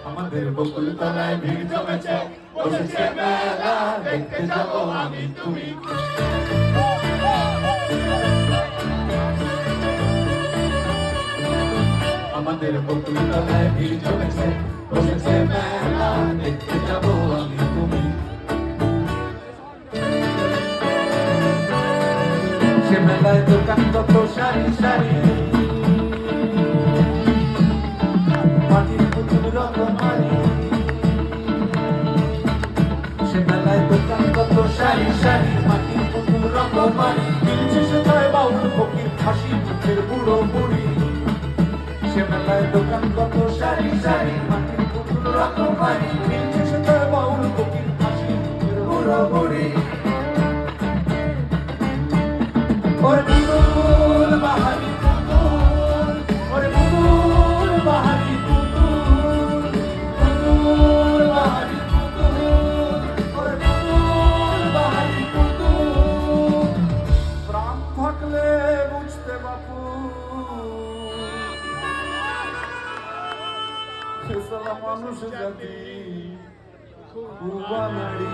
আমাদের বকুল তলায় ভিড় জমেছে, বসেছে মেলা, দেখতে যাবো আমি তুমি। আমাদের বকুল তলায় ভিড় জমেছে, বসেছে মেলা, দেখতে যাবো আমি তুমি। সে মেলায় দোকান কত সারি সারি, মাটির পুতুল রকমারি। সে মেলায় দোকান কত সারি সারি, মাটির পুতুল রকমারি। কিনছে সেটায় বাউল ফকির, হাসি মুখের বুড়ো বুড়ি। সে মেলায় দোকান কত সারি সারি, মাটির পুতুল রকমারি। কিনছে সেটায় বাউল ফকির, হাসি মুখের বুড়ো বুড়ি। ওরে পুতুল বাহারি পুতুল, ওরে পুতুল বাহারি পুতুল, পুতুল বাহারি পুতুল, ওরে পুতুল বাহারি পুতুল। প্রাণ থাকলে বুঝতে বাপু, সে সালা মানুষ জাতি খুব বানাড়ি।